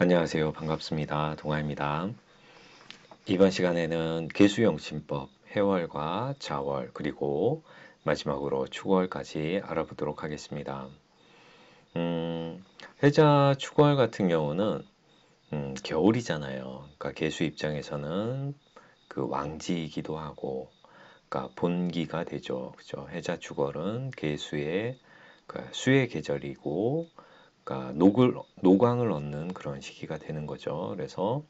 안녕하세요. 반갑습니다. 동아입니다. 이번 시간에는 계수용신법, 해월과 자월, 그리고 마지막으로 축월 까지 알아보도록 하겠습니다. 해자 축월 같은 경우는 겨울이잖아요. 그러니까 계수 입장에서는 그 왕지이기도 하고, 그러니까 본기가 되죠. 그죠? 해자 축월은 계수의 그 수의 계절이고, 그러니까 노광을 얻는 그런 시기가 되는 거죠. 그래서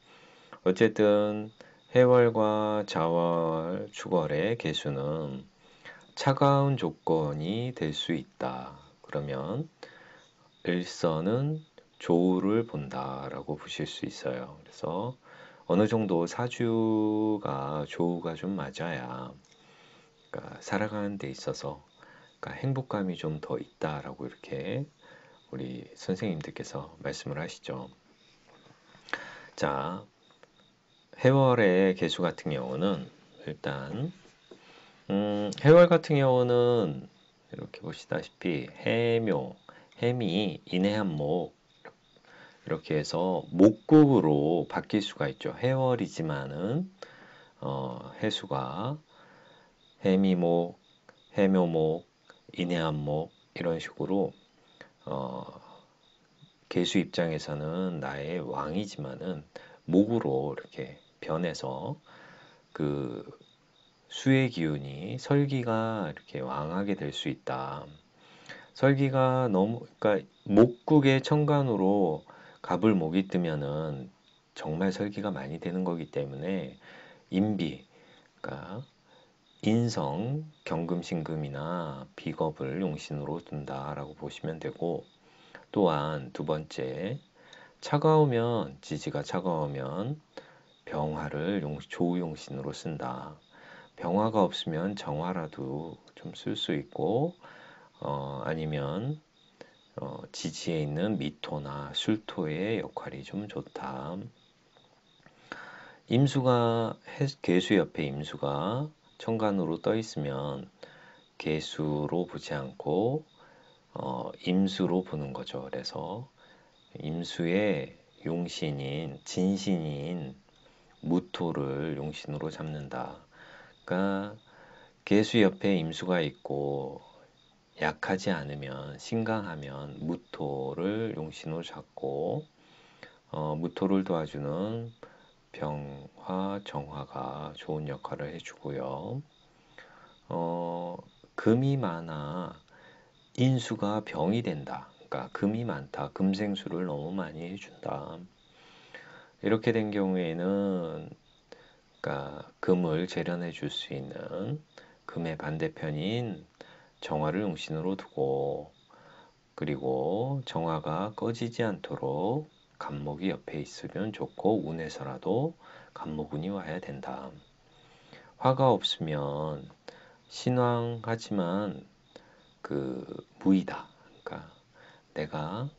어쨌든 해월과 자월, 축월의 개수는 차가운 조건이 될 수 있다. 그러면 일서는 조우를 본다라고 보실 수 있어요. 그래서 어느 정도 사주가 조우가 좀 맞아야 그러니까 살아가는 데 있어서 그러니까 행복감이 좀 더 있다라고 이렇게 우리 선생님들께서 말씀을 하시죠. 자, 해월의 개수 같은 경우는 일단 해월 같은 경우는 이렇게 보시다시피 해묘, 해미, 인해한목 이렇게 해서 목국으로 바뀔 수가 있죠. 해월이지만은 해수가 해미목, 해묘목, 인해한목 이런 식으로 어, 개수 입장에서는 나의 왕이지만은 목으로 이렇게 변해서 그 수의 기운이 설기가 이렇게 왕하게 될 수 있다. 설기가 너무, 그러니까 목국의 천간으로 갑을 목이 뜨면은 정말 설기가 많이 되는 거기 때문에 인비, 그러니까 인성, 경금신금이나 비겁을 용신으로 둔다라고 보시면 되고, 또한 두 번째, 차가우면, 지지가 차가우면 병화를 조우용신으로 쓴다. 병화가 없으면 정화라도 좀 쓸 수 있고, 아니면 지지에 있는 미토나 술토의 역할이 좀 좋다. 임수가 개수 옆에 임수가 천간으로 떠 있으면 개수로 보지 않고 임수로 보는 거죠. 그래서 임수의 용신인 진신인 무토를 용신으로 잡는다. 그러니까 개수 옆에 임수가 있고 약하지 않으면 신강하면 무토를 용신으로 잡고 무토를 도와주는 병화, 정화가 좋은 역할을 해주고요. 어, 금이 많아 인수가 병이 된다. 그러니까 금이 많다. 금생수를 너무 많이 해준다. 이렇게 된 경우에는 그러니까 금을 재련해 줄 수 있는 금의 반대편인 정화를 용신으로 두고 그리고 정화가 꺼지지 않도록 간목이 옆에 있으면 좋고 운에서라도 간목운이 와야 된다. 화가 없으면 신왕하지만 그 무의다. 그러니까 내가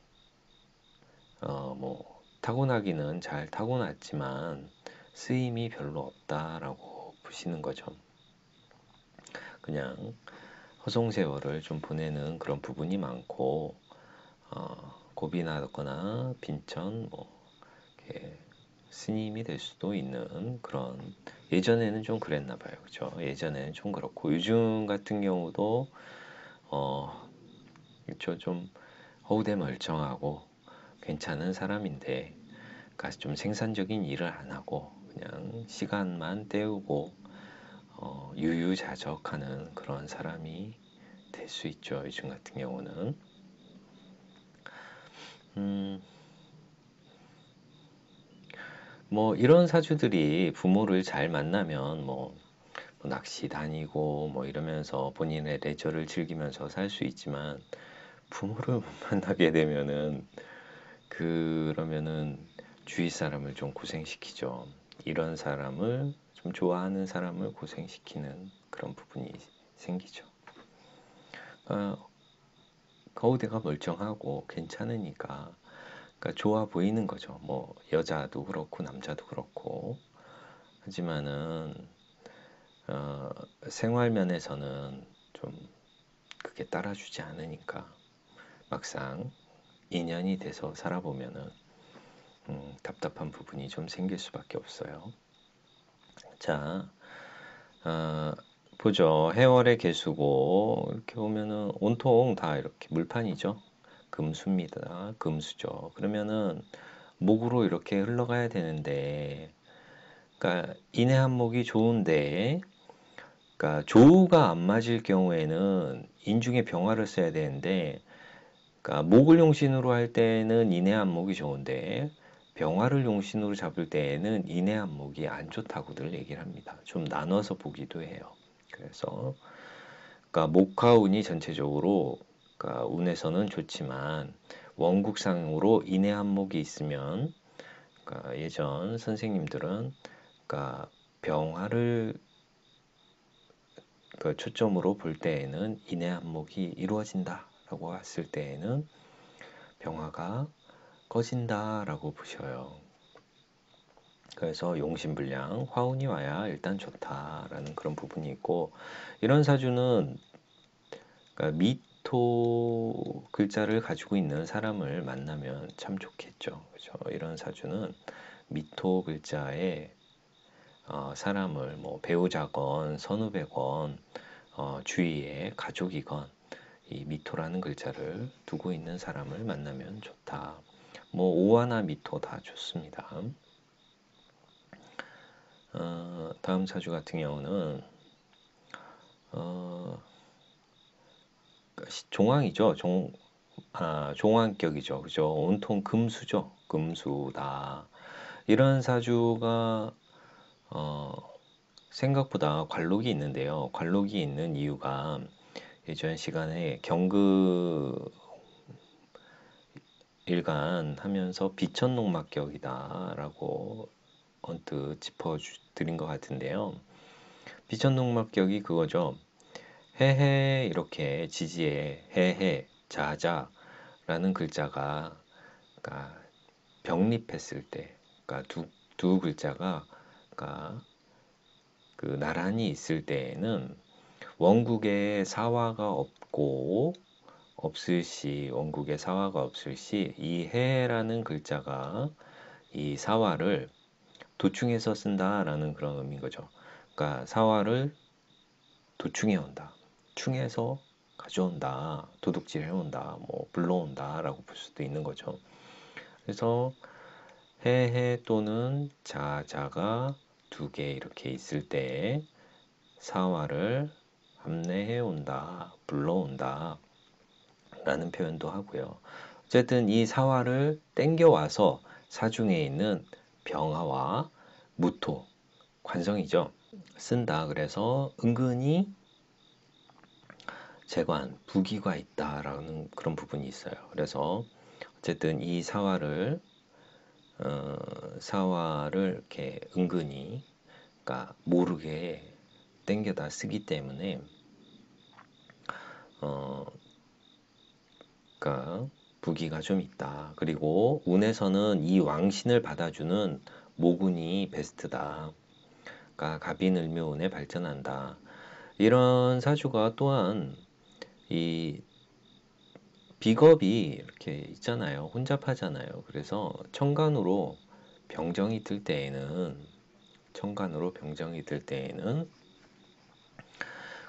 뭐 타고나기는 잘 타고났지만 쓰임이 별로 없다라고 보시는 거죠. 그냥 허송세월을 좀 보내는 그런 부분이 많고 고비 나거나 빈천 뭐 이렇게 스님이 될 수도 있는 그런 예전에는 좀 그랬나 봐요. 그죠? 예전에는 좀 그렇고 요즘 같은 경우도 좀 허우대 멀쩡하고 괜찮은 사람인데 그러니까 좀 생산적인 일을 안 하고 그냥 시간만 때우고 유유자적하는 그런 사람이 될 수 있죠. 요즘 같은 경우는 음, 뭐 이런 사주들이 부모를 잘 만나면 뭐 낚시 다니고 뭐 이러면서 본인의 레저를 즐기면서 살 수 있지만 부모를 못 만나게 되면은 그러면은 주위 사람을 좀 고생시키죠. 이런 사람을 좀 좋아하는 사람을 고생시키는 그런 부분이 생기죠. 거우대가 멀쩡하고 괜찮으니까 그러니까 좋아 보이는 거죠. 뭐 여자도 그렇고 남자도 그렇고 하지만은 어, 생활 면에서는 좀 그게 따라주지 않으니까 막상 인연이 돼서 살아보면은 답답한 부분이 좀 생길 수밖에 없어요. 자, 보죠. 해월의 개수고 이렇게 보면은 온통 다 이렇게 물판이죠. 금수입니다. 금수죠. 그러면은 목으로 이렇게 흘러가야 되는데, 그러니까 인의 한목이 좋은데, 그러니까 조우가 안 맞을 경우에는 인중에 병화를 써야 되는데, 그러니까 목을 용신으로 할 때는 인의 한목이 좋은데 병화를 용신으로 잡을 때에는 인의 한목이 안 좋다고들 얘기를 합니다. 좀 나눠서 보기도 해요. 그래서 그러니까 목화운이 전체적으로 그러니까 운에서는 좋지만 원국상으로 인의 한목이 있으면 그러니까 예전 선생님들은 그러니까 병화를 그 초점으로 볼 때에는 인의 한목이 이루어진다라고 했을 때에는 병화가 꺼진다라고 보셔요. 그래서 용신불량, 화운이 와야 일단 좋다라는 그런 부분이 있고, 이런 사주는 그러니까 미토 글자를 가지고 있는 사람을 만나면 참 좋겠죠. 그렇죠? 이런 사주는 미토 글자의 사람을 뭐 배우자건 선후배건 주위에 가족이건 이 미토라는 글자를 두고 있는 사람을 만나면 좋다. 뭐 오화나 미토 다 좋습니다. 다음 사주 같은 경우는 어, 종황이죠. 종황격이죠. 그죠? 온통 금수죠. 금수다. 이런 사주가 어, 생각보다 관록이 있는데요. 관록이 있는 이유가 예전 시간에 경그 일간 하면서 비천녹막격이다라고 언뜻 짚어드린 것 같은데요. 비천녹막격이 그거죠. 해해 이렇게 지지에 해해 자자라는 글자가 그러니까 병립했을 때 그러니까 두 글자가 그러니까 그 나란히 있을 때에는 원국에 사화가 없고 없을 시 원국에 사화가 없을 시 이 해라는 글자가 이 사화를 도충해서 쓴다라는 그런 의미인 거죠. 그러니까 사화를 도충해 온다. 충해서 가져온다. 도둑질 해온다. 뭐 불러온다라고 볼 수도 있는 거죠. 그래서 해해 또는 자자가 두 개 이렇게 있을 때 사화를 합내해 온다. 불러온다. 라는 표현도 하고요. 어쨌든 이 사화를 땡겨와서 사중에 있는 병화와 무토, 관성이죠. 쓴다. 그래서 은근히 재관, 부기가 있다라는 그런 부분이 있어요. 그래서 어쨌든 이 사화를 이렇게 은근히, 그러니까 모르게 땡겨다 쓰기 때문에, 어, 그러니까 부기가 좀 있다. 그리고 운에서는 이 왕신을 받아주는 모군이 베스트다. 그러니까 갑인을묘운에 발전한다. 이런 사주가 또한 이 비겁이 이렇게 있잖아요. 혼잡하잖아요. 그래서 청간으로 병정이 들 때에는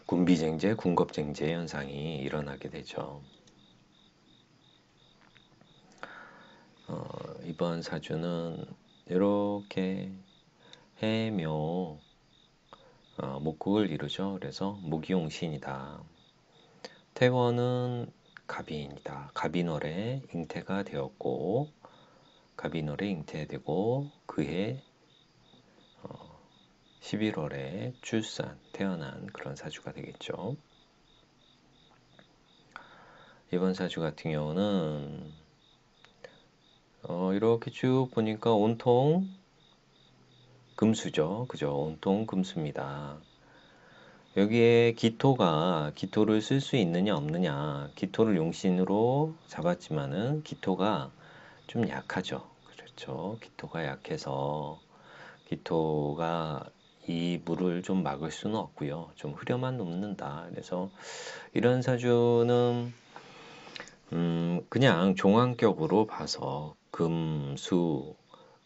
군비쟁제, 군겁쟁제 현상이 일어나게 되죠. 이번 사주는 이렇게 해묘 목국을 이루죠. 그래서 목이용신이다. 태원은 갑인이다. 갑인월에 잉태가 되었고 갑인월에 잉태되고 그해 11월에 태어난 그런 사주가 되겠죠. 이번 사주 같은 경우는 이렇게 쭉 보니까 온통 금수죠. 그죠? 온통 금수입니다. 여기에 기토를 쓸 수 있느냐 없느냐. 기토를 용신으로 잡았지만은 기토가 좀 약하죠. 그렇죠. 기토가 약해서 기토가 이 물을 좀 막을 수는 없고요. 좀 흐려만 녹는다. 그래서 이런 사주는 그냥 종합격으로 봐서 금, 수,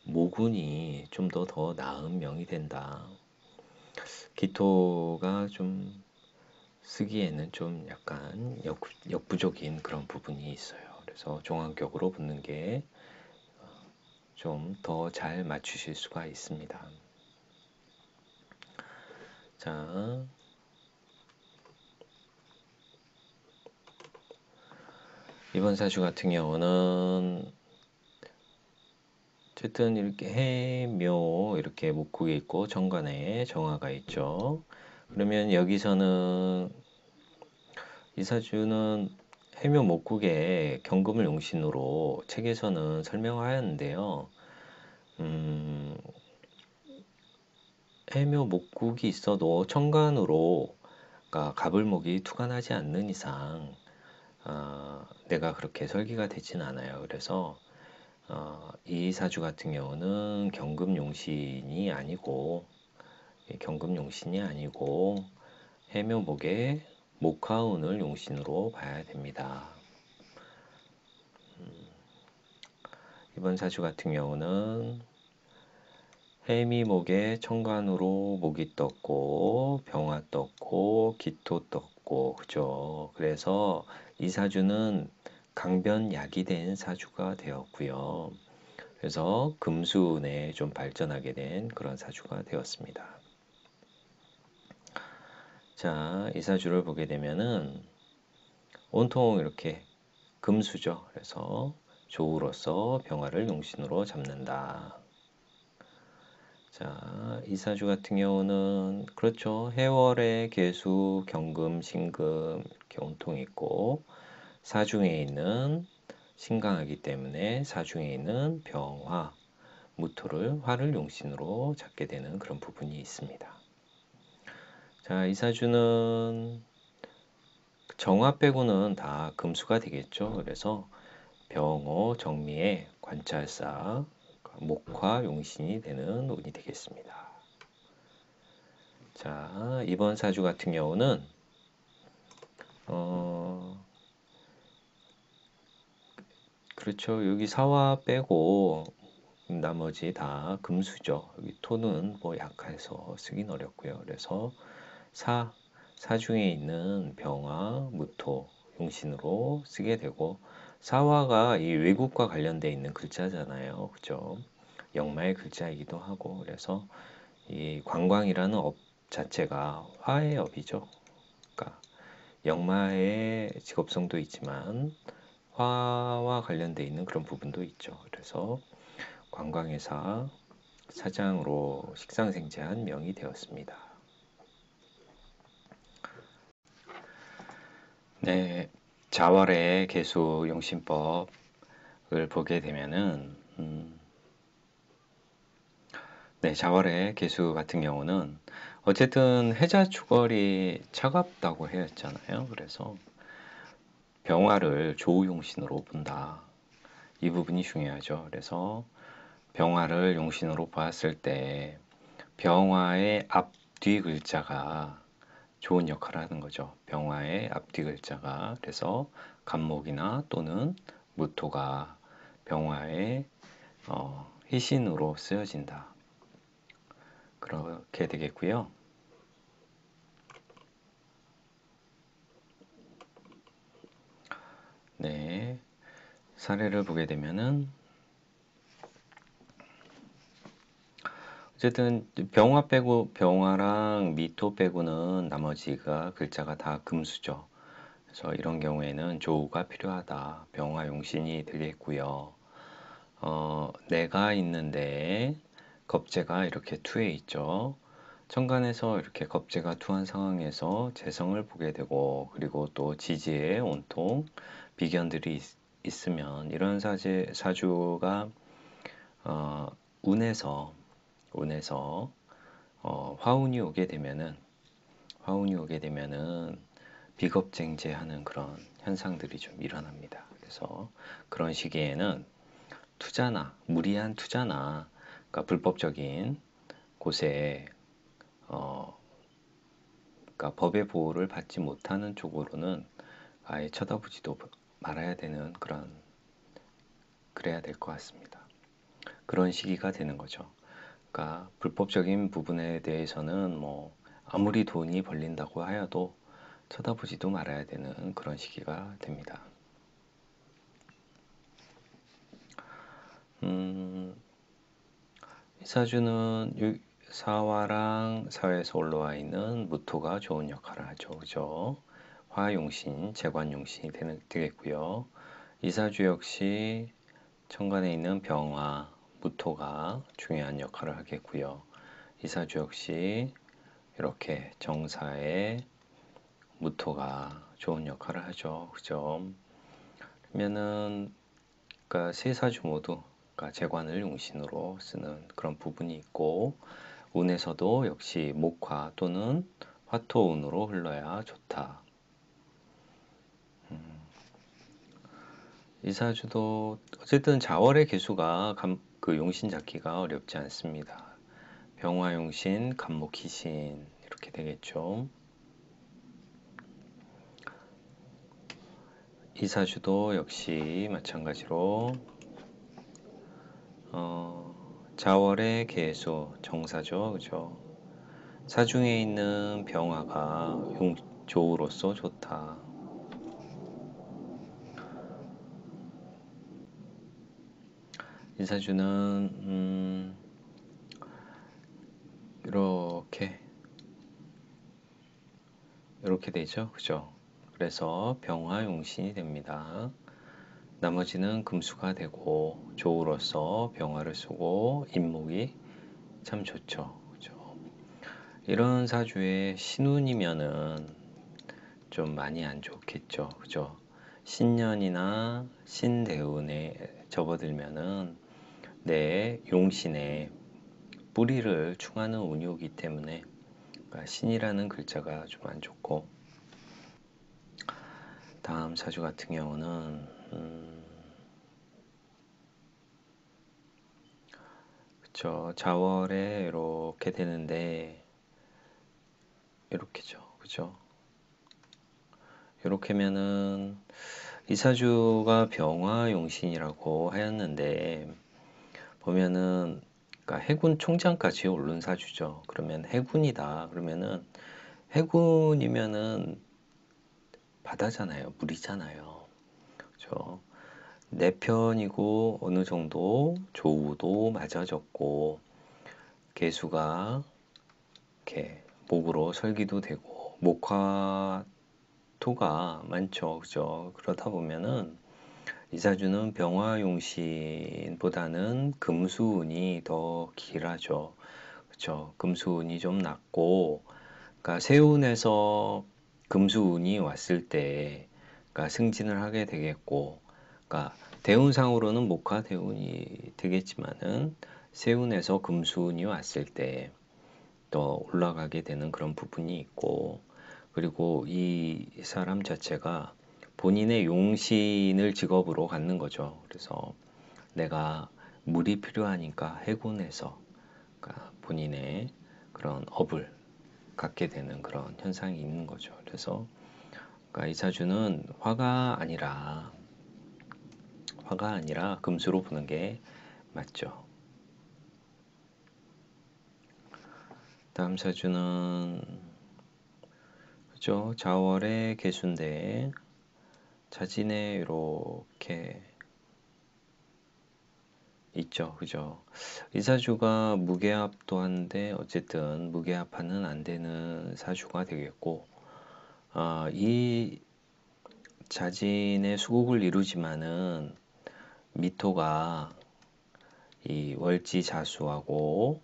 모군이 좀 더 나은 명이 된다. 기토가 좀 쓰기에는 좀 약간 역부족인 그런 부분이 있어요. 그래서 종합격으로 붙는 게 좀 더 잘 맞추실 수가 있습니다. 자, 이번 사주 같은 경우는 어쨌든 이렇게 해묘 이렇게 목국이 있고 정관에 정화가 있죠. 그러면 여기서는 이 사주는 해묘 목국에 경금을 용신으로 책에서는 설명하였는데요. 해묘 목국이 있어도 천간으로 그러니까 갑을목이 투관하지 않는 이상 내가 그렇게 설계가 되진 않아요. 그래서 이 사주 같은 경우는 경금용신이 아니고 해묘목의 목화운을 용신으로 봐야 됩니다. 이번 사주 같은 경우는 해미목에 천간으로 목이 떴고 병화 떴고 기토 떴고 그죠. 그래서 이 사주는 강변약이 된 사주가 되었고요. 그래서 금수운에 좀 발전하게 된 그런 사주가 되었습니다. 자, 이 사주를 보게 되면은 온통 이렇게 금수죠. 그래서 조우로서 병화를 용신으로 잡는다. 자, 이 사주 같은 경우는 그렇죠. 해월에 계수, 경금, 신금 이렇게 온통 있고 사중에 있는 신강하기 때문에 사중에 있는 병화, 무토를 화를 용신으로 잡게 되는 그런 부분이 있습니다. 자, 이 사주는 정화 빼고는 다 금수가 되겠죠. 그래서 병호, 정미의 관찰사, 목화, 용신이 되는 운이 되겠습니다. 자, 이번 사주 같은 경우는 그렇죠. 여기 사화 빼고 나머지 다 금수죠. 여기 토는 뭐 약해서 쓰긴 어렵고요. 그래서 사중에 있는 병화, 무토, 용신으로 쓰게 되고 사화가 이 외국과 관련돼 있는 글자잖아요. 그죠? 역마의 글자이기도 하고 그래서 이 관광이라는 업 자체가 화의 업이죠. 그러니까 역마의 직업성도 있지만 화와 관련돼 있는 그런 부분도 있죠. 그래서 관광회사 사장으로 식상생재한 명이 되었습니다. 네, 자월의 개수 용신법을 보게 되면은 네, 자월의 개수 같은 경우는 어쨌든 해자 축월이 차갑다고 했잖아요. 그래서 병화를 조우용신으로 본다. 이 부분이 중요하죠. 그래서 병화를 용신으로 보았을 때 병화의 앞뒤 글자가 좋은 역할을 하는 거죠. 병화의 앞뒤 글자가 그래서 간목이나 또는 무토가 병화의 희신으로 쓰여진다. 그렇게 되겠고요. 네, 사례를 보게 되면은 어쨌든 병화 빼고 병화랑 미토 빼고는 나머지가 글자가 다 금수죠. 그래서 이런 경우에는 조우가 필요하다. 병화 용신이 되겠고요. 내가 있는데 겁재가 이렇게 투에 있죠. 천간에서 이렇게 겁재가 투한 상황에서 재성을 보게 되고 그리고 또 지지에 온통 비견들이 있으면 이런 사주가 어, 운에서 화운이 오게 되면은 비겁쟁제하는 그런 현상들이 좀 일어납니다. 그래서 그런 시기에는 무리한 투자나 그러니까 불법적인 곳에 그러니까 법의 보호를 받지 못하는 쪽으로는 아예 쳐다보지도 말아야 되는 그래야 될 것 같습니다. 그런 시기가 되는 거죠. 그러니까 불법적인 부분에 대해서는 뭐 아무리 돈이 벌린다고 하여도 쳐다보지도 말아야 되는 그런 시기가 됩니다. 이 사주는 사화랑 사회에서 올라와 있는 무토가 좋은 역할을 하죠. 그죠? 화용신, 재관용신이 되겠고요. 이 사주 역시 천간에 있는 병화, 무토가 중요한 역할을 하겠고요. 이 사주 역시 이렇게 정사에 무토가 좋은 역할을 하죠. 그죠? 그러면은 그러니까 세 사주 모두 그러니까 재관을 용신으로 쓰는 그런 부분이 있고 운에서도 역시 목화 또는 화토운으로 흘러야 좋다. 이 사주도 어쨌든 자월의 개수가 그 용신 잡기가 어렵지 않습니다. 병화용신, 간목희신 이렇게 되겠죠. 이 사주도 역시 마찬가지로 자월의 개수 정사죠, 그죠? 사중에 있는 병화가 조우로서 좋다. 이 사주는 이렇게 되죠, 그죠? 그래서 병화용신이 됩니다. 나머지는 금수가 되고 조우로서 병화를 쓰고 인목이 참 좋죠. 그죠? 이런 사주에 신운이면은 좀 많이 안 좋겠죠. 그죠? 신년이나 신대운에 접어들면은 내 용신에 뿌리를 충하는 운이 오기 때문에 그러니까 신이라는 글자가 좀 안 좋고 다음 사주 같은 경우는 그쵸. 자월에 이렇게 되는데 이렇게죠. 그죠? 이렇게면은 이 사주가 병화용신이라고 하였는데 보면은 그러니까 해군 총장까지 오른 사주죠. 그러면 해군이다. 그러면은 해군이면은 바다잖아요. 물이잖아요. 그죠? 내 편이고 어느 정도 조우도 맞아졌고 개수가 이렇게 목으로 설기도 되고 목화토가 많죠. 그죠? 그렇다 보면은 이사주는 병화용신보다는 금수운이 더 길하죠. 그죠? 금수운이 좀 낮고 그러니까 세운에서 금수운이 왔을 때 그러니까 승진을 하게 되겠고 그러니까 대운상으로는 목화 대운이 되겠지만은 세운에서 금수운이 왔을 때 더 올라가게 되는 그런 부분이 있고 그리고 이 사람 자체가 본인의 용신을 직업으로 갖는 거죠. 그래서 내가 물이 필요하니까 해군에서 그러니까 본인의 그런 업을 갖게 되는 그런 현상이 있는 거죠. 그래서 그러니까 이 사주는 화가 아니라 금수로 보는 게 맞죠. 다음 사주는 그죠? 자월의 개수인데 자진에 이렇게 있죠. 그죠? 이 사주가 무게합도 한데 어쨌든 무게합하는 안 되는 사주가 되겠고 이 자진의 수국을 이루지만은 미토가 이 월지자수하고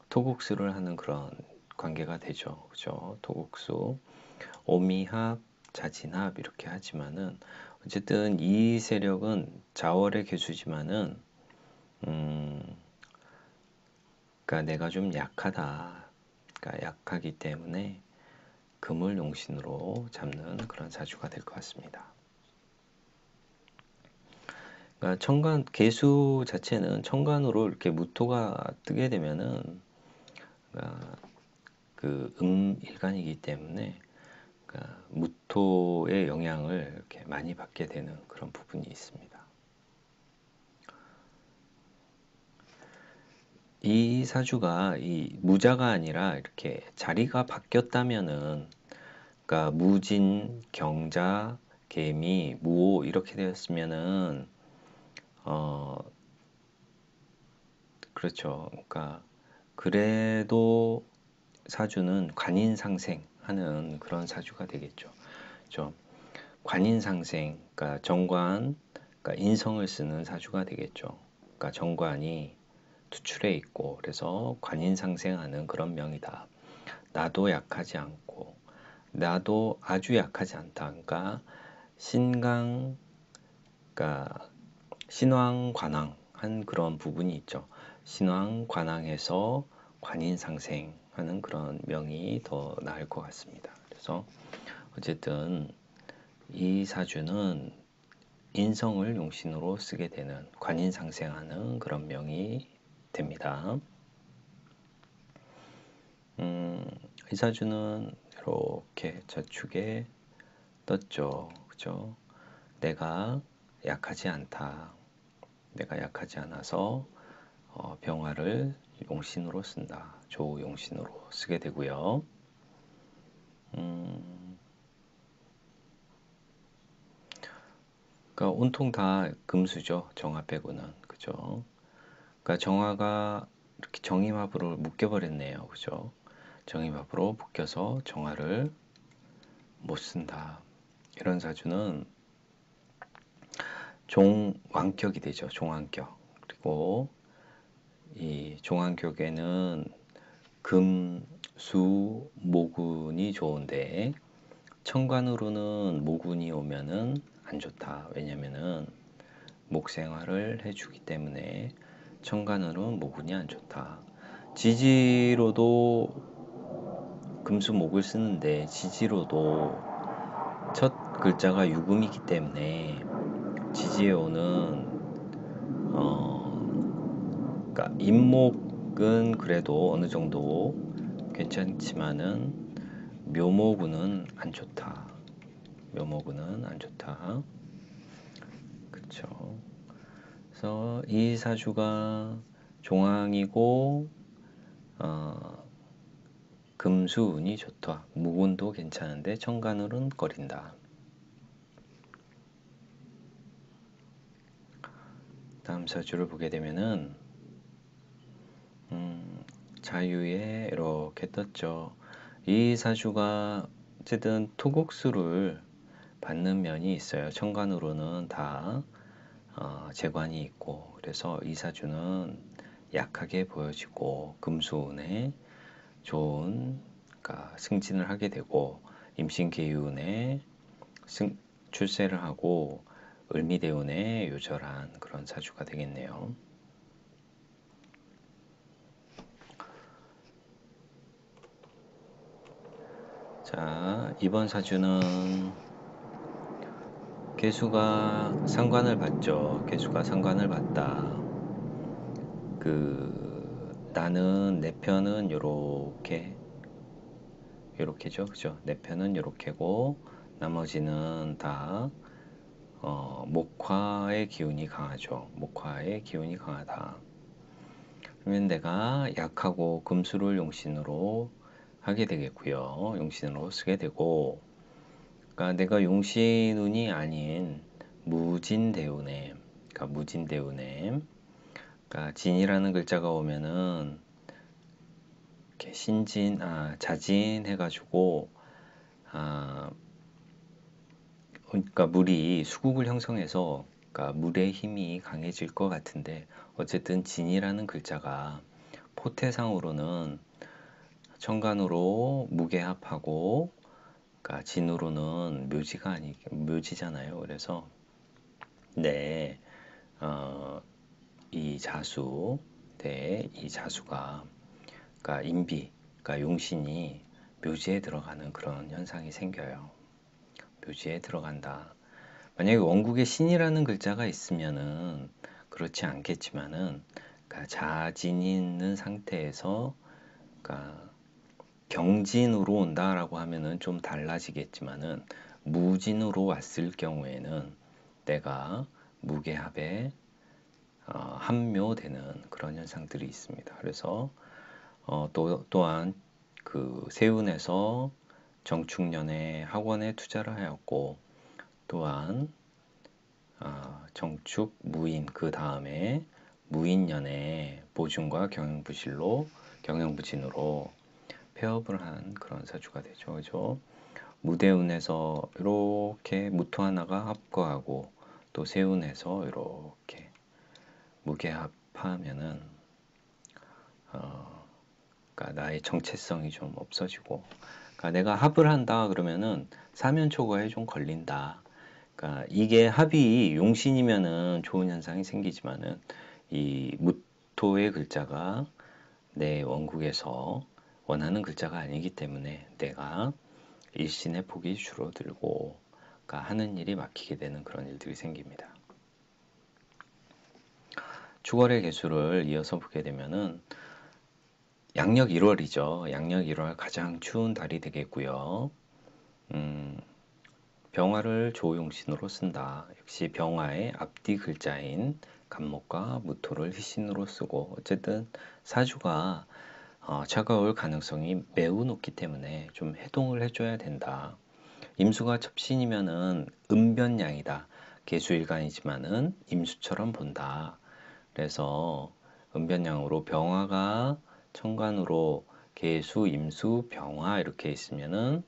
토국수를 하는 그런 관계가 되죠. 그죠? 토국수, 오미합, 자진합 이렇게 하지만은 어쨌든 이 세력은 자월의 개수지만은 그러니까 내가 좀 약하다. 그러니까 약하기 때문에 금을 용신으로 잡는 그런 사주가 될 것 같습니다. 그러니까 천간 개수 자체는 천간으로 이렇게 무토가 뜨게 되면은 그러니까 그 일간이기 때문에 그러니까 무토의 영향을 이렇게 많이 받게 되는 그런 부분이 있습니다. 이 사주가 이 무자가 아니라 이렇게 자리가 바뀌었다면은, 그러니까 무진, 경자, 개미, 무오 이렇게 되었으면은 어 그렇죠. 그러니까 그래도 사주는 관인상생하는 그런 사주가 되겠죠. 그렇죠? 관인상생, 그러니까 정관, 그러니까 인성을 쓰는 사주가 되겠죠. 그러니까 정관이 투출해 있고 그래서 관인상생하는 그런 명이다. 나도 약하지 않고 나도 아주 약하지 않다. 그러니까 신강, 그러니까 신왕관왕한 그런 부분이 있죠. 신왕관왕해서 관인상생하는 그런 명이 더 나을 것 같습니다. 그래서 어쨌든 이 사주는 인성을 용신으로 쓰게 되는 관인상생하는 그런 명이 됩니다. 이 사주는 이렇게 저축에 떴죠. 그죠? 내가 약하지 않다. 내가 약하지 않아서 병화를 용신으로 쓴다. 조용신으로 쓰게 되고요. 그러니까 온통 다 금수죠. 정화 빼고는. 그죠? 그러니까 정화가 이렇게 정임합으로 묶여버렸네요. 그죠? 정임합으로 묶여서 정화를 못 쓴다. 이런 사주는 종왕격이 되죠. 종왕격. 그리고 이 종왕격에는 금, 수, 모군이 좋은데 천간으로는 모군이 오면은 안 좋다. 왜냐면은 목생활을 해주기 때문에 천간으로는 모군이 안 좋다. 지지로도 금수목을 쓰는데 지지로도 첫 글자가 유금이기 때문에 지지에 오는 그러니까 임목은 그래도 어느 정도 괜찮지만은 묘목은 안 좋다. 묘목은 안 좋다. 그렇죠. 그래서 이 사주가 종황이고 금수운이 좋다. 무운도 괜찮은데 천간으로는 꺼린다. 다음 사주를 보게 되면은 자유에 이렇게 떴죠. 이 사주가 어쨌든 토국수를 받는 면이 있어요. 천간으로는 다 재관이 있고 그래서 이 사주는 약하게 보여지고 금수운에 좋은, 그러니까 승진을 하게 되고 임신계유운에 출세를 하고 을미대운에 요절한 그런 사주가 되겠네요. 자, 이번 사주는 개수가 상관을 받죠. 개수가 상관을 받다. 나는 내 편은 요렇게죠. 그죠? 내 편은 요렇게고 나머지는 다 목화의 기운이 강하죠. 목화의 기운이 강하다. 그러면 내가 약하고 금수를 용신으로 하게 되겠고요. 용신으로 쓰게 되고, 그러니까 내가 용신운이 아닌 무진대운에, 그러니까 무진대운에, 그러니까 진이라는 글자가 오면은 이렇게 자진 해가지고 그러니까 물이 수국을 형성해서 그러니까 물의 힘이 강해질 것 같은데 어쨌든 진이라는 글자가 포태상으로는 천간으로 무게합하고 그러니까 진으로는 묘지잖아요. 그래서 네, 이 자수, 이 자수가 그러니까 인비, 그러니까 용신이 묘지에 들어가는 그런 현상이 생겨요. 묘지에 들어간다. 만약에 원국에 신이라는 글자가 있으면은 그렇지 않겠지만은 그러니까 자진이 있는 상태에서 그러니까 경진으로 온다라고 하면은 좀 달라지겠지만은 무진으로 왔을 경우에는 내가 무게합에 함묘되는 그런 현상들이 있습니다. 그래서 또한 그 세운에서 정축년에 학원에 투자를 하였고, 또한 정축 무인 그 다음에 무인년에 보증과 경영부진으로 폐업을 한 그런 사주가 되죠. 그죠? 무대운에서 이렇게 무토 하나가 합거하고 또 세운에서 이렇게 무게합하면은 그러니까 나의 정체성이 좀 없어지고, 그러니까 내가 합을 한다 그러면은 사면초거에 좀 걸린다. 그러니까 이게 합이 용신이면은 좋은 현상이 생기지만은 이 무토의 글자가 내 원국에서 원하는 글자가 아니기 때문에 내가 일신의 폭이 줄어들고, 그러니까 하는 일이 막히게 되는 그런 일들이 생깁니다. 축월의 개수를 이어서 보게 되면은 양력 1월이죠. 양력 1월 가장 추운 달이 되겠고요. 병화를 조용신으로 쓴다. 역시 병화의 앞뒤 글자인 간목과 무토를 희신으로 쓰고, 어쨌든 사주가 차가울 가능성이 매우 높기 때문에 좀 해동을 해줘야 된다. 임수가 첩신이면은 은변양이다. 개수일간이지만은 임수처럼 본다. 그래서 은변양으로 병화가 천간으로 개수, 임수, 병화 이렇게 있으면은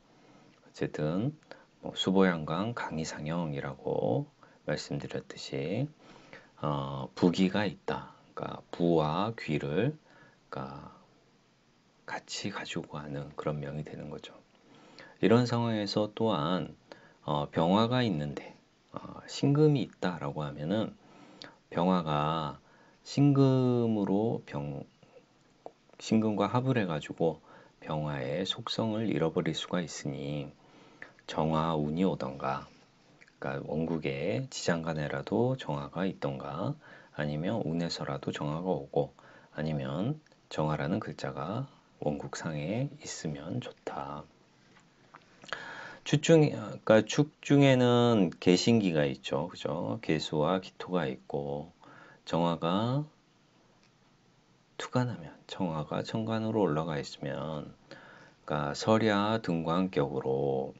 어쨌든 뭐 수보양강, 강이상형이라고 말씀드렸듯이 부기가 있다. 그러니까 부와 귀를 그러니까 같이 가지고 가는 그런 명이 되는 거죠. 이런 상황에서 또한 병화가 있는데 신금이 있다라고 하면은 병화가 신금과 합을 해가지고 병화의 속성을 잃어버릴 수가 있으니 정화 운이 오던가, 그러니까 원국에 지장간에라도 정화가 있던가, 아니면 운에서라도 정화가 오고, 아니면 정화라는 글자가 원국상에 있으면 좋다. 그러니까 축 중에는 개신기가 있죠. 그죠? 개수와 기토가 있고, 정화가 투가 나면, 정화가 천간으로 올라가 있으면, 그러니까 설야 등관격으로,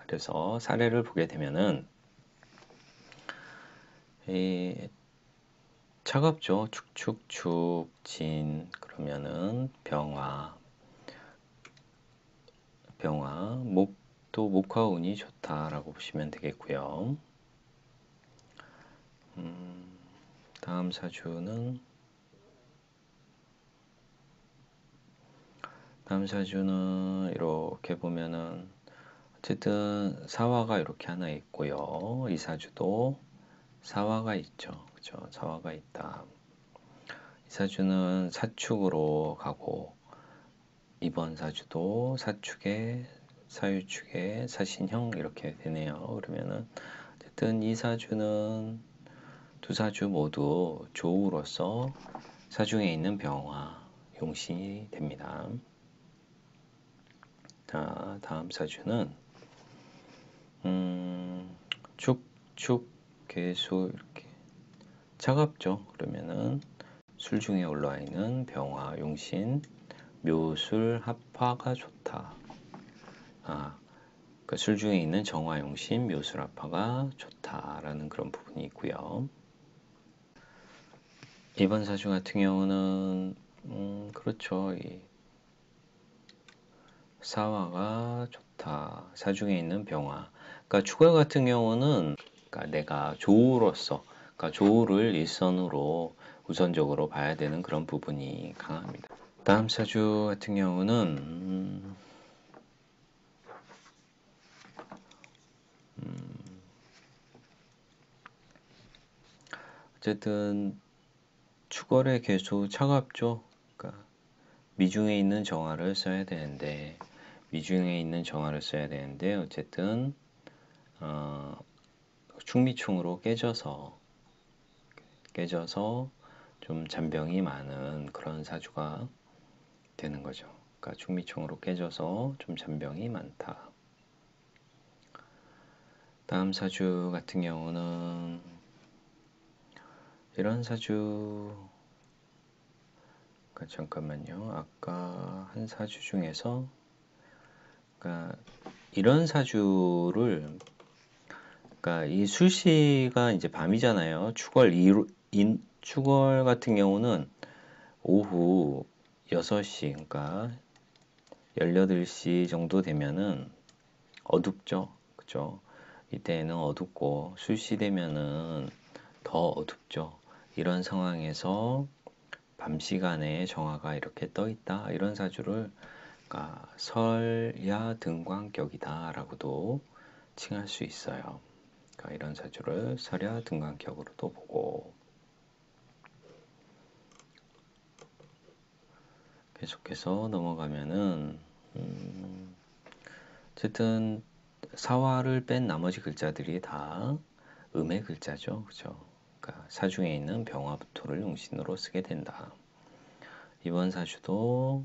그래서 사례를 보게 되면은 이 차갑죠. 축축축 진 그러면은 병화 목도 목화운이 좋다라고 보시면 되겠고요. 다음 사주는 이렇게 보면은 어쨌든 사화가 이렇게 하나 있고요. 이 사주도 사화가 있죠. 그죠? 사화가 있다. 이 사주는 사축으로 가고, 이번 사주도 사축에 사유축에 사신형 이렇게 되네요. 그러면은 어쨌든 이 사주는 두 사주 모두 조우로서 사중에 있는 병화 용신이 됩니다. 자, 다음 사주는 축축 개수 이렇게 차갑죠. 그러면은 술 중에 올라와 있는 병화 용신 묘술 합화가 좋다. 그러니까 술 중에 있는 정화 용신 묘술 합화가 좋다라는 그런 부분이 있고요. 이번 사주 같은 경우는 그렇죠. 이 사화가 좋다. 사중에 있는 병화. 그러니까 축월 같은 경우는 그러니까 내가 조우로서, 그러니까 조우를 일선으로 우선적으로 봐야 되는 그런 부분이 강합니다. 다음 사주 같은 경우는 어쨌든 축월의 개수 차갑죠. 그러니까 미중에 있는 정화를 써야 되는데 어쨌든 충미충으로 깨져서 좀 잔병이 많은 그런 사주가 되는 거죠. 그러니까 충미청으로 깨져서 좀 잔병이 많다. 다음 사주 같은 경우는 이런 사주, 그러니까 잠깐만요. 아까 한 사주 중에서, 그러니까 이런 사주를, 그러니까 이 술시가 이제 밤이잖아요. 축월 같은 경우는 오후 6시, 그러니까 18시 정도 되면은 어둡죠. 그죠? 이때는 어둡고 술시 되면은 더 어둡죠. 이런 상황에서 밤 시간에 정화가 이렇게 떠 있다. 이런 사주를 그러니까 설야 등광격이다 라고도 칭할 수 있어요. 그러니까 이런 사주를 설야 등광격으로도 보고, 계속해서 넘어가면은 어쨌든 사화를 뺀 나머지 글자들이 다 음의 글자죠. 그죠? 그러니까 사중에 있는 병화부토를 용신으로 쓰게 된다. 이번 사주도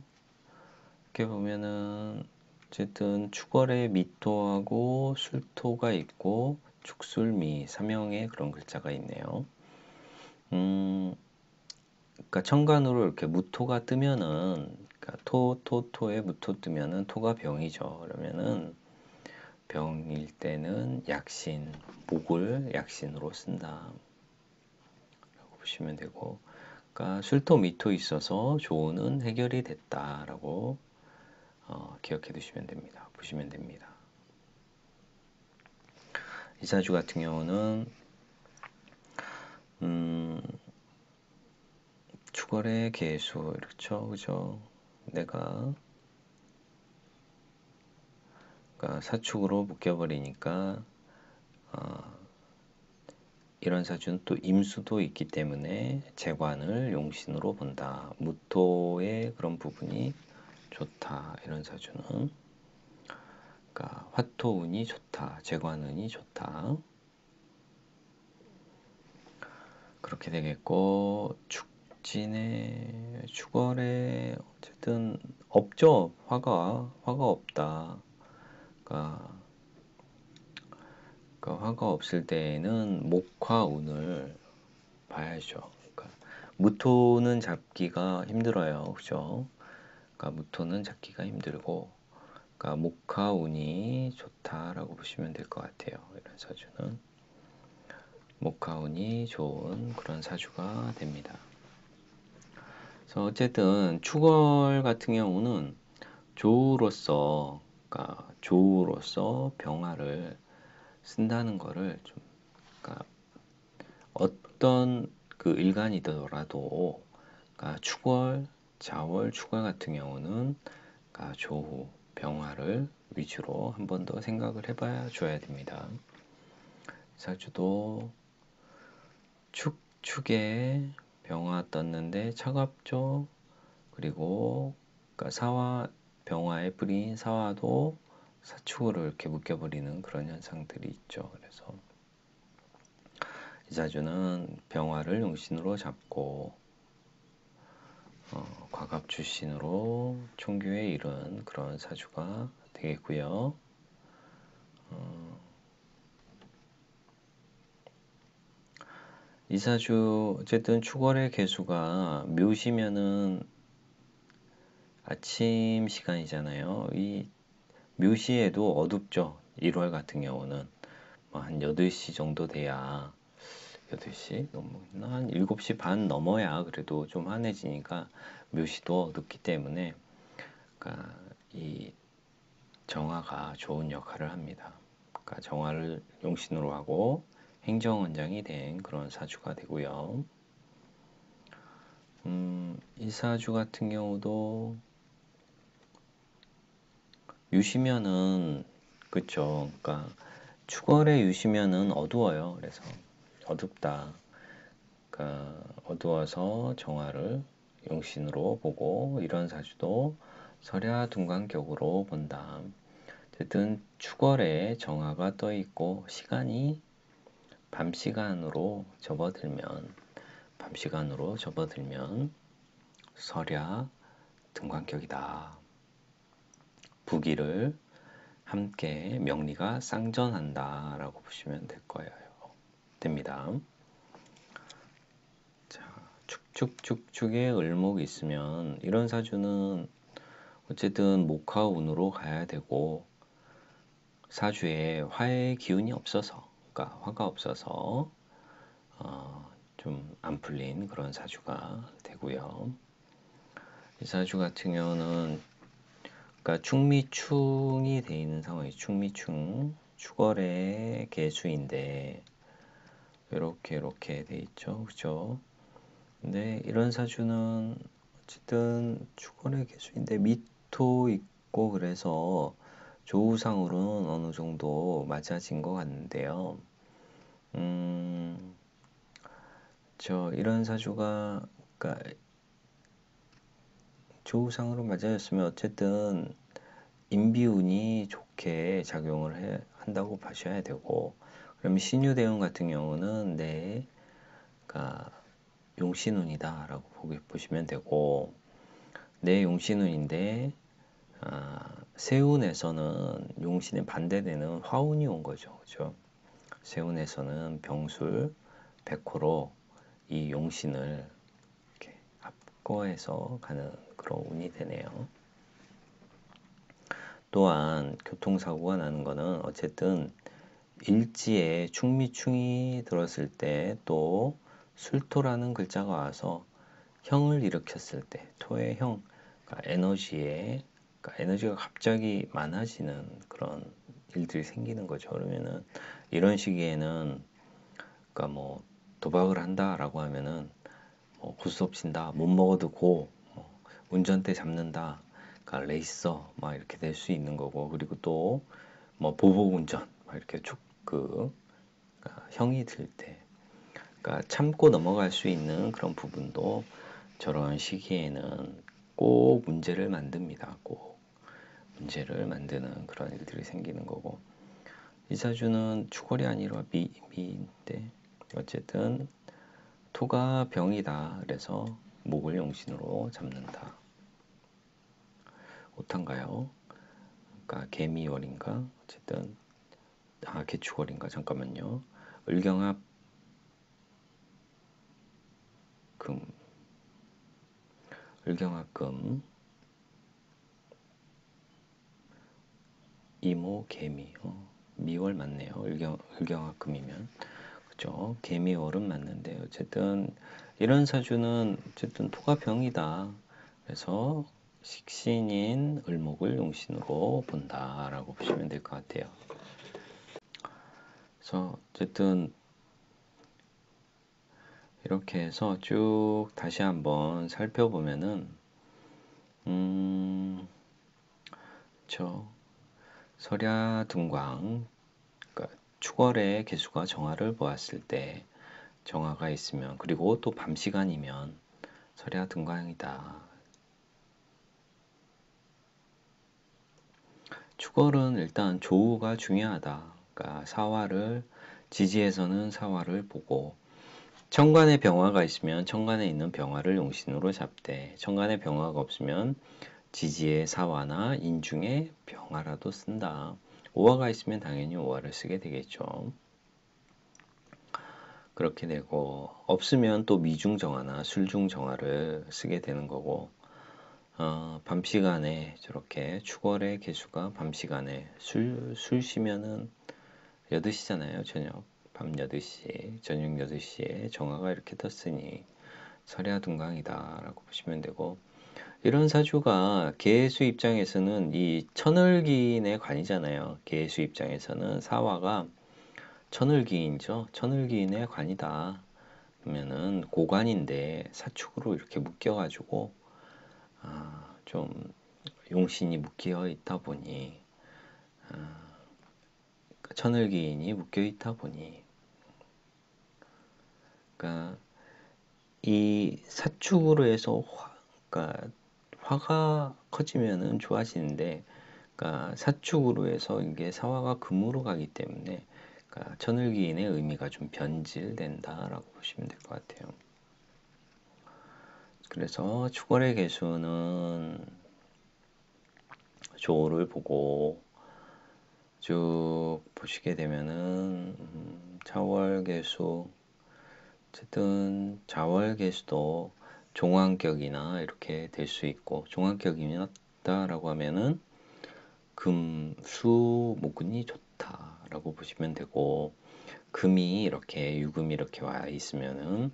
이렇게 보면은 어쨌든 축월에 미토하고 술토가 있고 축술미 삼형의 그런 글자가 있네요. 그러니까 천간으로 이렇게 무토가 뜨면은, 그러니까 토에 무토 뜨면은 토가 병이죠. 그러면은 병일 때는 약신, 목을 약신으로 쓴다 라고 보시면 되고, 그러니까 술토 미토 있어서 조는 해결이 됐다라고 기억해 두시면 됩니다. 보시면 됩니다. 이 사주 같은 경우는 축월의 개수, 그렇죠, 그죠? 내가 그러니까 사축으로 묶여버리니까 이런 사주는 또 임수도 있기 때문에 재관을 용신으로 본다. 무토의 그런 부분이 좋다. 이런 사주는 그러니까 화토운이 좋다. 재관운이 좋다. 그렇게 되겠고, 축월에 어쨌든 없죠. 화가 없다. 그러니까 화가 없을 때에는 목화운을 봐야죠. 그러니까 무토는 잡기가 힘들어요. 그죠? 그러니까 무토는 잡기가 힘들고, 그러니까 목화운이 좋다라고 보시면 될 것 같아요. 이런 사주는 목화운이 좋은 그런 사주가 됩니다. 그래서 어쨌든 축월 같은 경우는 조우로서, 그러니까 조우로서 병화를 쓴다는 거를 좀, 그러니까 어떤 그 일간이더라도, 그러니까 축월, 자월, 축월 같은 경우는 그러니까 조후, 병화를 위주로 한 번 더 생각을 해봐야 줘야 됩니다. 사주도 축에 병화 떴는데 차갑죠. 그리고 그러니까 사화, 병화에 뿌린 사화도 사축으로 이렇게 묶여버리는 그런 현상들이 있죠. 그래서 이 사주는 병화를 용신으로 잡고 과갑 출신으로 총교에 이른 그런 사주가 되겠고요. 이 사주 어쨌든 축월의 개수가 묘시면은 아침 시간이잖아요. 이 묘시에도 어둡죠. 1월 같은 경우는 한 8시 정도 돼야, 8시 넘나 한 7시 반 넘어야 그래도 좀 환해지니까 묘시도 어둡기 때문에 그러니까 이 정화가 좋은 역할을 합니다. 그러니까 정화를 용신으로 하고 행정원장이 된 그런 사주가 되고요. 이 사주 같은 경우도 유시면은, 그쵸. 그러니까 축월에 유시면은 어두워요. 그래서 어둡다. 그러니까 어두워서 정화를 용신으로 보고, 이런 사주도 설야 둔광격으로 본다. 어쨌든 축월에 정화가 떠 있고 시간이 밤 시간으로 접어들면 설야 등광격이다. 부기를 함께 명리가 쌍전한다 라고 보시면 될 거예요. 됩니다. 자, 축축축축에 을목이 있으면 이런 사주는 어쨌든 목화운으로 가야 되고 사주에 화의 기운이 없어서, 그러니까 화가 없어서 좀 안 풀린 그런 사주가 되고요. 이 사주 같은 경우는 그러니까 충미충이 돼 있는 상황이 충미충 축월의 개수인데 이렇게 돼 있죠, 그죠? 근데 이런 사주는 어쨌든 축월의 개수인데 미토 있고 그래서 조우상으로는 어느 정도 맞아진 것 같는데요. 이런 사주가 그러니까 조우상으로 맞아졌으면 어쨌든 인비운이 좋게 작용을 한다고 봐셔야 되고, 그럼 신유대운 같은 경우는 그러니까 용신운이다라고 보시면 되고, 내 용신운인데 세운에서는 용신에 반대되는 화운이 온 거죠, 그죠? 세운에서는 병술, 백호로 이 용신을 이렇게 합거해서 가는 그런 운이 되네요. 또한 교통사고가 나는 거는 어쨌든 일지에 충미충이 들었을 때 또 술토라는 글자가 와서 형을 일으켰을 때 토의 형, 그러니까 그러니까 에너지가 갑자기 많아지는 그런 일들이 생기는 거죠. 그러면은 이런 시기에는 그러니까 뭐 도박을 한다라고 하면은 뭐 고스톱 친다, 못 먹어도 뭐 운전대 잡는다, 그러니까 레이서 막 이렇게 될 수 있는 거고, 그리고 또 뭐 보복 운전 막 이렇게 그러니까 형이 들 때, 그러니까 참고 넘어갈 수 있는 그런 부분도 저런 시기에는 꼭 문제를 만듭니다. 꼭 문제를 만드는 그런 일들이 생기는 거고, 이 사주는 축월이 아니라 미인데 어쨌든 토가 병이다. 그래서 목을 용신으로 잡는다. 오탄가요? 그러니까 개미월인가? 어쨌든 개축월인가? 잠깐만요. 을경합 금, 을경합금, 이모 개미. 미월 맞네요. 을경합금이면. 그죠? 개미월은 맞는데 어쨌든 이런 사주는 어쨌든 토가 병이다. 그래서 식신인 을목을 용신으로 본다라고 보시면 될 것 같아요. 그래서 어쨌든 이렇게 해서 쭉 다시 한번 살펴보면은 설야등광, 그러니까 축월의 개수가 정화를 보았을 때 정화가 있으면, 그리고 또 밤 시간이면 설야등광이다. 축월은 일단 조우가 중요하다. 그러니까 지지에서는 사화를 보고, 천간에 병화가 있으면 천간에 있는 병화를 용신으로 잡되, 천간에 병화가 없으면 지지의 사화나 인중의 병화라도 쓴다. 오화가 있으면 당연히 오화를 쓰게 되겠죠. 그렇게 되고, 없으면 또 미중정화나 술중정화를 쓰게 되는 거고, 밤 시간에 저렇게 축월의 개수가 밤 시간에 술 쉬면은 8시잖아요, 저녁. 밤 8시, 저녁 8시에 정화가 이렇게 떴으니 설야둔강이다라고 보시면 되고, 이런 사주가 계수 입장에서는 이 천을기인의 관이잖아요. 계수 입장에서는 사화가 천을기인이죠. 천을기인의 관이다. 그러면은 고관인데 사축으로 이렇게 묶여가지고 좀 용신이 묶여 있다 보니 천을기인이 묶여 있다 보니 그러니까 이 사축으로 해서 그러니까 화가 커지면은 좋아지는데, 그러니까 사축으로 해서 이게 사화가 금으로 가기 때문에 그러니까 천을기인의 의미가 좀 변질된다라고 보시면 될 것 같아요. 그래서 축월의 개수는 조를 보고 쭉 보시게 되면은 자월개수, 어쨌든 자월개수도 종황격이나 이렇게 될 수 있고, 종황격이었다라고 하면은 금, 수, 목운이 좋다라고 보시면 되고, 금이 이렇게 유금이 이렇게 와 있으면은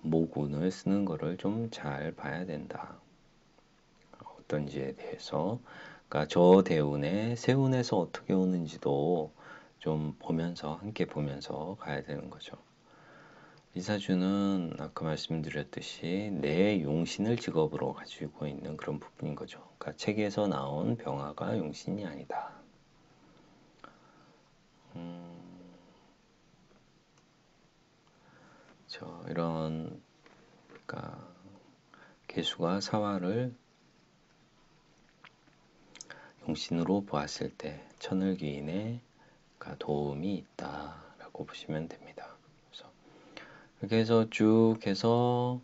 목운을 쓰는 거를 좀 잘 봐야 된다. 어떤지에 대해서, 그러니까 저 대운에 세운에서 어떻게 오는지도 좀 보면서 함께 보면서 가야 되는 거죠. 이 사주는 아까 말씀드렸듯이 내 용신을 직업으로 가지고 있는 그런 부분인 거죠. 그러니까 책에서 나온 병화가 용신이 아니다. 이런, 그러니까 개수가 사화를 용신으로 보았을 때 천을귀인의 도움이 있다라고 보시면 됩니다. 그래서 이렇게 해서 쭉 해서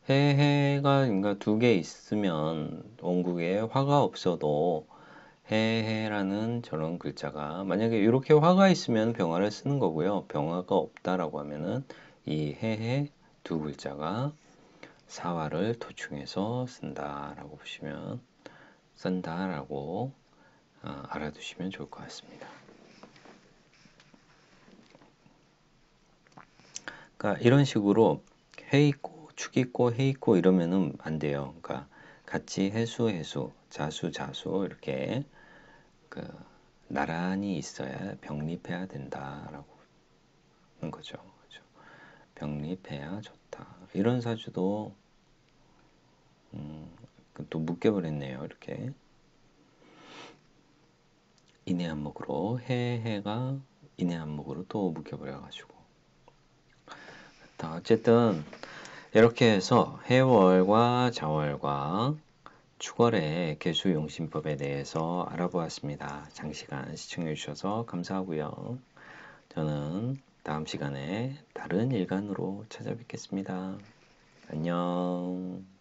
해가 그러니까 두 개 있으면 원국에 화가 없어도 해라는 저런 글자가 만약에 이렇게 화가 있으면 병화를 쓰는 거고요. 병화가 없다라고 하면은 이 해해 두 글자가 사화를 도충해서 쓴다라고 보시면 쓴다라고 알아두시면 좋을 것 같습니다. 그러니까 이런 식으로 해 있고 축 있고 해 있고 이러면은 안 돼요. 그러니까 같이 해수 자수 이렇게 나란히 있어야 병립해야 된다라고 하는 거죠. 그렇죠? 병립해야 좋다. 이런 사주도 또 묶여버렸네요. 이렇게 인해안목으로 해가 인해안목으로 또 묶여버려가지고 어쨌든 이렇게 해서 해월과 자월과 축월의 개수용신법에 대해서 알아보았습니다. 장시간 시청해 주셔서 감사하고요. 저는 다음 시간에 다른 일간으로 찾아뵙겠습니다. 안녕.